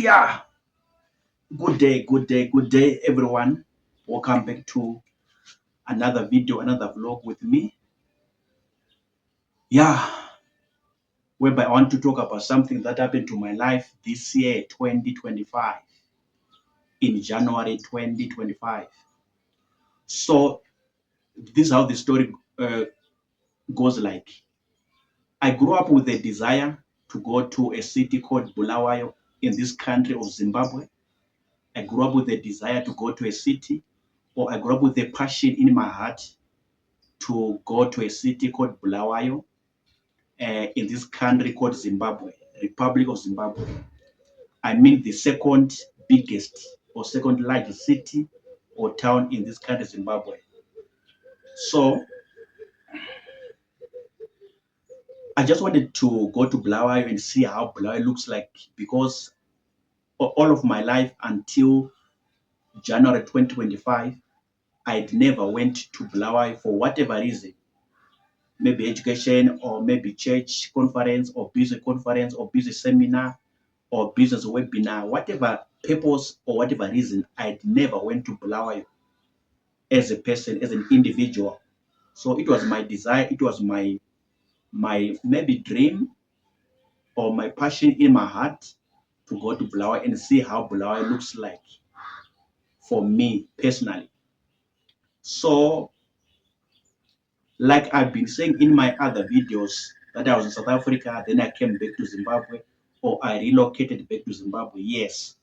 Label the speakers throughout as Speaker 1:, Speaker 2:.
Speaker 1: Yeah, good day, everyone. Welcome back to another video, another vlog with me. Yeah, whereby I want to talk about something that happened to my life this year, 2025, in January 2025. So, this is how the story goes like. I grew up with a desire to go to a city called Bulawayo in this country of Zimbabwe. I grew up with a desire to go to a city, or I grew up with a passion in my heart to go to a city called Bulawayo in this country called Zimbabwe, Republic of Zimbabwe. I mean the second biggest or second largest city or town in this country, Zimbabwe. So I just wanted to go to Bulawayo and see how Bulawayo looks like because all of my life until January 2025, I'd never went to Bulawayo for whatever reason. Maybe education or maybe church conference or business conference or business seminar or business webinar, whatever purpose or whatever reason, I'd never went to Bulawayo as a person, as an individual. So it was my desire, it was my maybe dream or my passion in my heart to go to Bulawayo and see how Bulawayo looks like for me personally. So, like I've been saying in my other videos, that I was in South Africa, then I came back to Zimbabwe, or I relocated back to Zimbabwe. Yes.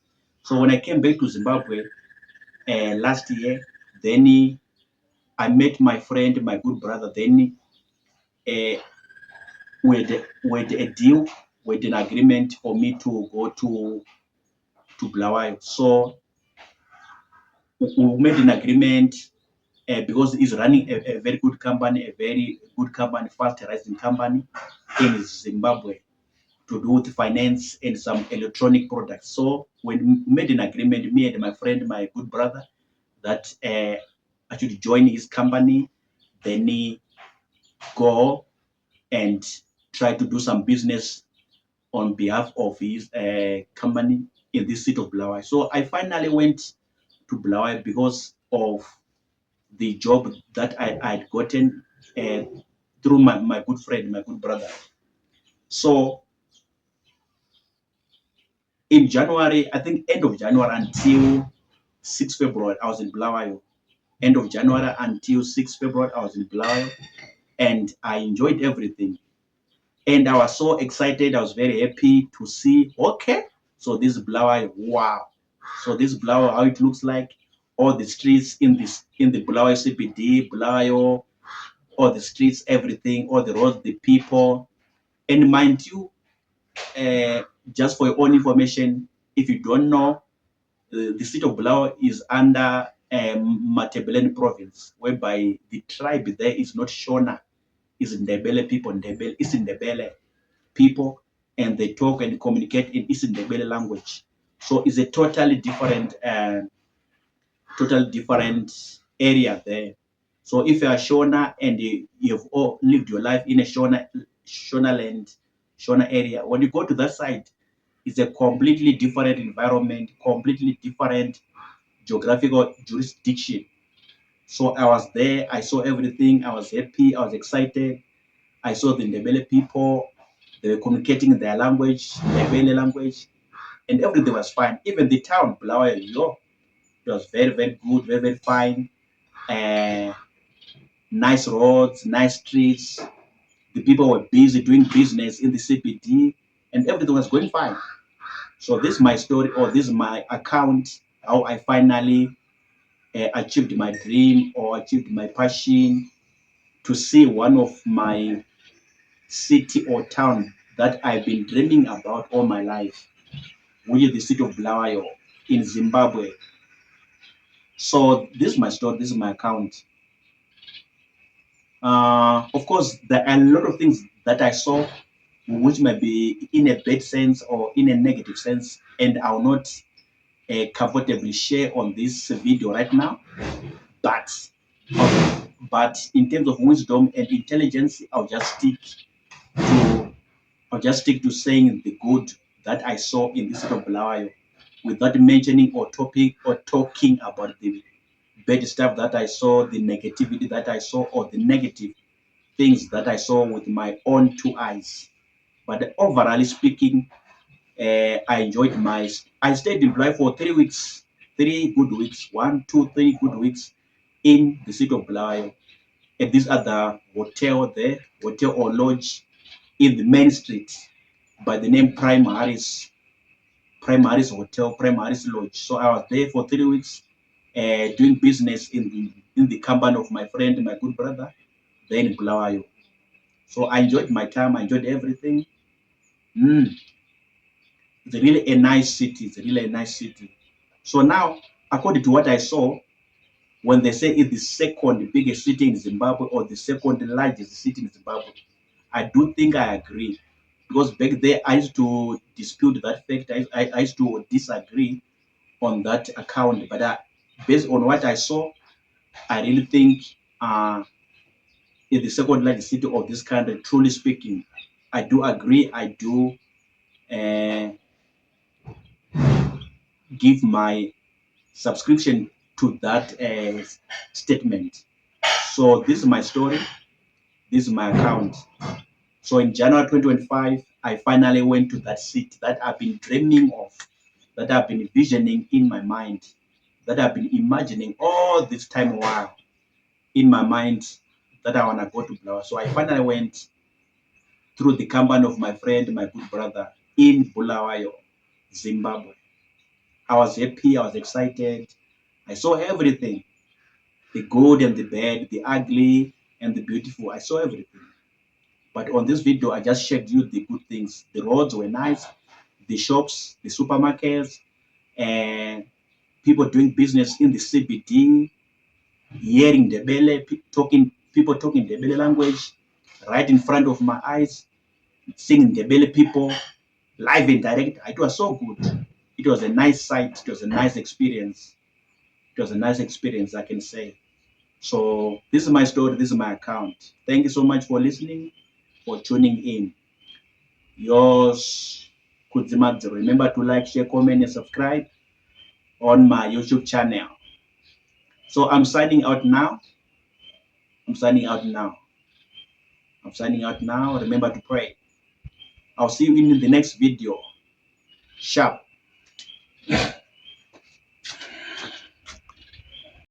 Speaker 1: So when I came back to Zimbabwe, last year. Then I met my friend, my good brother. Then uh, with a deal, with an agreement for me to go to Bulawayo. So we made an agreement because he's running a very good company, a very good company, fast rising company in Zimbabwe to do with finance and some electronic products. So when we made an agreement, me and my friend, my good brother, that I should join his company, then he go and try to do some business on behalf of his company in this city of Bulawayo. So I finally went to Bulawayo because of the job that I had gotten uh, through my good friend, my good brother. So in January, I think end of January until 6 February, I was in Bulawayo. End of January until 6 February, I was in Bulawayo and I enjoyed everything. And I was so excited. I was very happy to see, okay, so this Bulawayo, wow. So this Bulawayo, how it looks like, all the streets in the Bulawayo CBD, Bulawayo, all the streets, everything, all the roads, the people. And mind you, uh, just for your own information, if you don't know, the city of Bulawayo is under Matabeleland province, whereby the tribe there is not Shona, is Ndebele people. Ndebele is Ndebele people, and they talk and communicate in Isindebele language. So it's a totally different area there. So if you are Shona and you've all lived your life in a Shona land, Shona area, when you go to that side, it's a completely different environment, completely different geographical jurisdiction. So I was there, I saw everything, I was happy, I was excited. I saw the Ndebele people, they were communicating their language, Ndebele language, and everything was fine. Even the town, Bulawayo, it was very, very good, very, very fine. Uh, Nice roads, nice streets. The people were busy doing business in the CBD, and everything was going fine. So this is my story, or this is my account, how I finally achieved my dream or achieved my passion to see one of my city or town that I've been dreaming about all my life, which is the city of Bulawayo in Zimbabwe. So this is my story, this is my account. Of course, there are a lot of things that I saw which might be in a bad sense or in a negative sense, and I will not comfortably share on this video right now. But in terms of wisdom and intelligence, to I'll just stick to saying the good that I saw in this city of Bulawayo. without mentioning or talking about the bad stuff that I saw, the negativity that I saw, or the negative things that I saw with my own two eyes. But overall speaking, I enjoyed I stayed in Bulawayo for 3 weeks, 3 good weeks, 1, 2, 3 good weeks in the city of Bulawayo. And these are the hotel or lodge in the main street by the name Prime Harris Hotel, Prime Harris Lodge. So I was there for 3 weeks, doing business in the company of my friend, my good brother, there in Bulawayo. So I enjoyed my time. I enjoyed everything. Mm, it's really a nice city. It's really a nice city. So now, according to what I saw, when they say it's the second biggest city in Zimbabwe or the second largest city in Zimbabwe, I do think I agree. Because back there, I used to dispute that fact. I used to disagree on that account. But based on what I saw, I really think it's the second largest city of this country. Truly speaking, I do agree. I do uh, give my subscription to that statement. So this is my story. This is my account. So in January 2025, I finally went to that city that I've been dreaming of, that I've been visioning in my mind, that I've been imagining all this time while in my mind that I want to go to Bulawayo. So I finally went through the company of my friend, my good brother in Bulawayo, Zimbabwe. I was happy, I was excited. I saw everything, the good and the bad, the ugly and the beautiful. I saw everything. But on this video, I just shared you the good things. The roads were nice, the shops, the supermarkets, and people doing business in the CBD, hearing people talking Ndebele language right in front of my eyes, seeing Ndebele people live and direct. It was so good. It was a nice sight. It was a nice experience. It was a nice experience, I can say. So this is my story. This is my account. Thank you so much for listening, for tuning in. Yours, Kudzimadze. Remember to like, share, comment, and subscribe on my YouTube channel. So I'm signing out now. I'm signing out now. I'm signing out now. Remember to pray. I'll see you in the next video. Sharp.